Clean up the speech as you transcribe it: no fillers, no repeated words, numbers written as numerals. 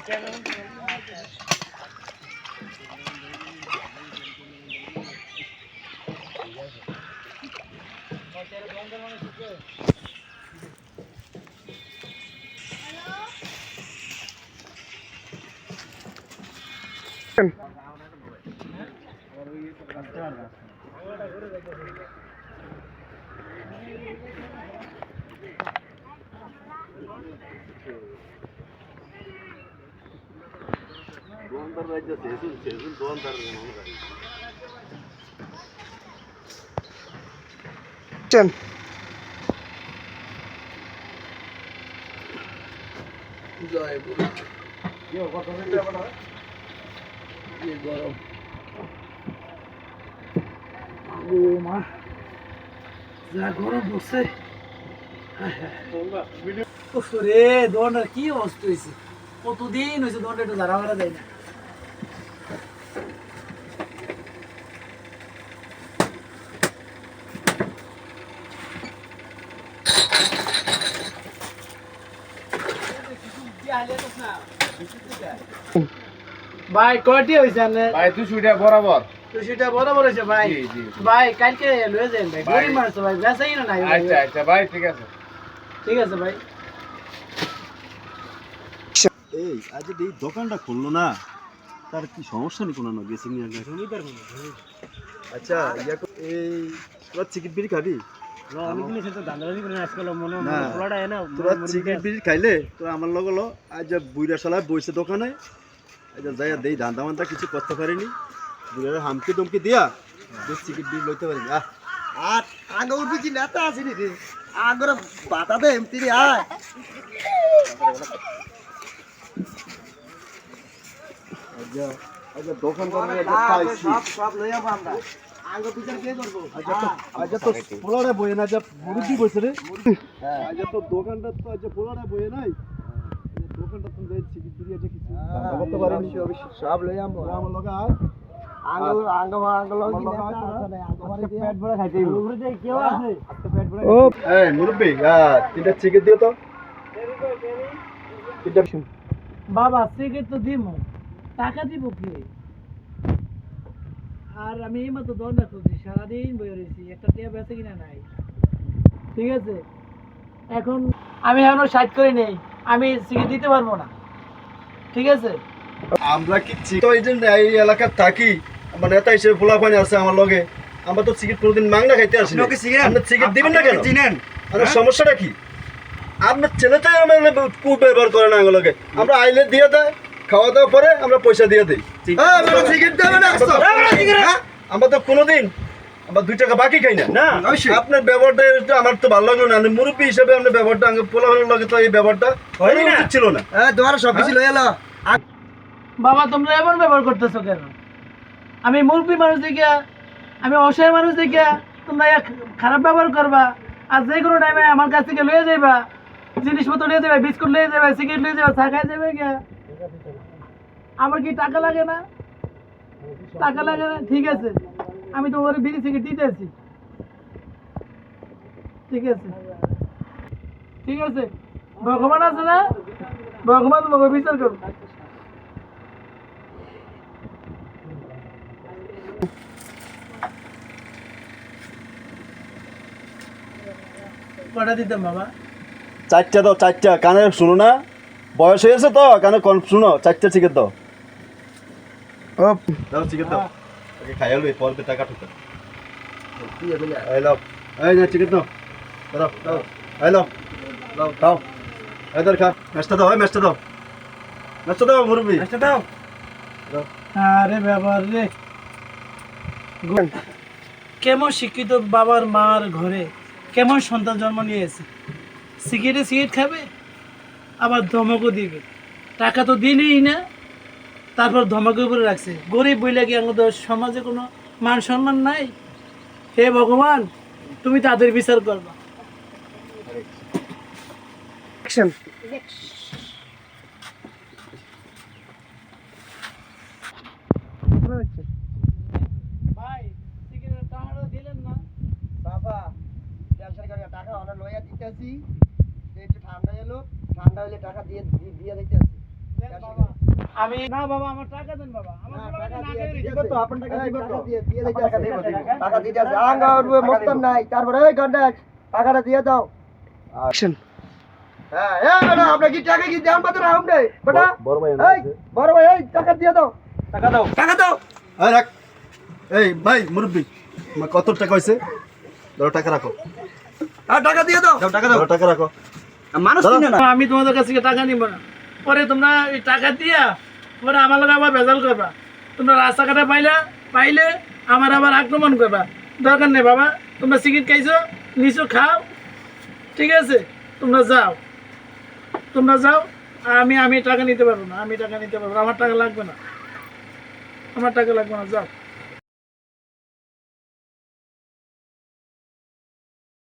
গরম পড়ছে রে, দোকানটার কি অবস্থা হয়েছে? কতদিন হয়েছে দোকানটা একটু ঝাড়া মারা যায় না। ভাই কয়টি হয়েছে? ভাই 200 বরাবর। 200 বরাবর হয়েছে ভাই। ভাই কালকে লয়ে যান ভাই, গরিব মানুষ তো ভাই, বেচাই না নাই। আচ্ছা আচ্ছা ভাই, ঠিক আছে ঠিক আছে ভাই। এই আজ এই দোকানটা খুললো না, তার কি সমস্যা নেই কোনো? গেছি নিয়ে আচ্ছা এই তোরা চিকেন বিড়ি খাবি? তোরা চিকেন বিড়ি খাইলে তোরা আমার লগ আজ বুড়া শালায় বইছে দোকানে, আজ যাই দেই ধান্দা মান্দা কিছু করতে পারিনি, বুড়ারে হামকি দমকি দিয়া চিকেন বিড়ি লইতে পারিনি। আর আগে উঠবি কি নেতা আসিনি রে, আগরে বাতা দে এমতি রে। আয় আচ্ছা দোকান সব লই যাবো আমরা, আগে বিচার কে করবো? আচ্ছা তো পোলারে বইয়ে না, যা মুরগি বইছে রে। আচ্ছা তো দোকানটা তো আচ্ছা পোলারে বইয়ে নাই, দোকানটা তুমি যাই চিকি চুরি আছে কিছু করতে পারিনি, সব লই যাবো আমার লগে। আয় আঙ্গল আঙ্গল আঙ্গল কি নেতা আছে না, আঙ্গল পেট ভরে খাইতে হইব। উপরে যাই কেউ আছে আজকে পেট ভরে। ও এই মুরব্বি, তিনটা চিকেন দিও তো। তিনটা বাবা সিগারেট তো দিমু, টাকা দিব কি? আর আমি এই মাত্র দরজা খুলছি, সারাদিন বয়ে রয়েছি, একটা টিয়া বেঁচে কিনা নাই। ঠিক আছে, এখন আমি এখনো সাইড করে নেই, আমি সিগারেট দিতে পারবো না। ঠিক আছে, আমরা কি তো এই যে এই এলাকার থাকি, আমার নেতা হিসেবে পোলা পানি আছে আমার লগে, আমরা তো সিগারেট কোনোদিন মাংনা খাইতে আসি। আপনি সিগারেট দিবেন না কেন? চিনেন আপনার সমস্যাটা কি? আপনার ছেলেটাই আমার খুব ব্যবহার করে না আমার লগে, আমরা আইলে দিয়ে দেয়, খাওয়া দাওয়া পরে আমরা পয়সা দিয়ে দিই। আমরা তো কোনোদিন আমরা 2 টাকা বাকি খাই না। আপনার ব্যবহারটা আমার তো ভালো লাগলো না, মুরব্বী হিসেবে আপনার ব্যবহারটা পোলা ভালো লাগে, তো এই ব্যবহারটা ছিল না। তোমার সব কিছু লয়ে এলো। বাবা তোমরা এমন ব্যবহার করতেছো কেন? আমি মুরব্বী মানুষ দেখিয়া, আমি অসহায় মানুষ দেখিয়া তোমরা খারাপ ব্যবহার করবা, আর যে কোনো টাইমে আমার কাছ থেকে লয়ে যাইবা, জিনিসপত্র নিয়ে যাবে, বিস্কুট নিয়ে যাবে, সিগারেট নিয়ে যাবে, চা খাই যাবে। আমার কি টাকা লাগে না? টাকা লাগে না, ঠিক আছে, আমি তোমার বিড়ি সিগারেট দিতে আছি। ঠিক আছে, ঠিক আছে, ভগবান আছে না, ভগবান তোমাকে বিচার করো। কটা দিতাম বাবা? 4টা দাও, 4টা। কানে শুনো না, বয়স হয়েছে তো, কানে কম শুনো। 4টা চিকেন দাও। দাও চিকেন দাও, ওকে খাইয়া লই, পরে টাকা ঠুকা। এই লাও, এই না চিকেন দাও, দাও দাও, এই লাও লাও খাও, এদার খা। ম্যাচটা দাও, ম্যাচটা দাও, ম্যাচটা দাও মুরব্বি, ম্যাচটা দাও। আরে ব্যাপার রে, কেমন শিক্ষিত বাবার মার ঘরে কেমন সন্তান জন্ম নিয়েছে, সিগারেট খাবে, আবার ধমকও দিবে। টাকা তো দিলেই না, তারপর ধমকের উপরে রাখছে। গরিব বইলে কি আমাদের সমাজে কোনো মান সম্মান নাই? হে ভগবান, তুমি তাদের বিচার করবা। ভাই সিগারেট টাকা দিলেন না বাবা, টাকা অনেক লইয়া দিতেছি, একটু ঠান্ডা এলো, ঠান্ডা হলে টাকা দিয়ে দিয়ে দিতেছি। আমি না বাবা, আমার টাকা দেন বাবা, আমার টাকা দিয়ে দিব তো আপনার টাকা দিব তো দিয়ে টাকা দিতে আছে আঙ্গা উঠবে মস্তান নাই তারপরে এই গন্ডাস টাকাটা দিয়ে দাও অ্যাকশন হ্যাঁ এই বেটা আপনি কি টাকা কি দেন বাদ রাউন্ড দে বেটা বড় ভাই এই বড় ভাই এই টাকা দিয়ে দাও টাকা দাও। টাকা দাও এই রাখ এই ভাই মুরব্বি আমার কত টাকা হইছে ধরো টাকা রাখো আর টাকা দিয়ে দাও টাকা দাও টাকা রাখো মানুষ চিনে না আমি তোমাদের কাছ থেকে টাকা নিব না, পরে তোমরা এই টাকা দিয়া পরে আমার লগে আবার ভেজাল করবা। তোমরা রাস্তাঘাটে পাইলে আমার আবার আক্রমণ করবা। দরকার নেই বাবা, তোমরা সিগারেট খাইছো, নিছো, খাও, ঠিক আছে? তোমরা যাও। আমি টাকা নিতে পারবো না, আমার টাকা লাগবে না, যাও।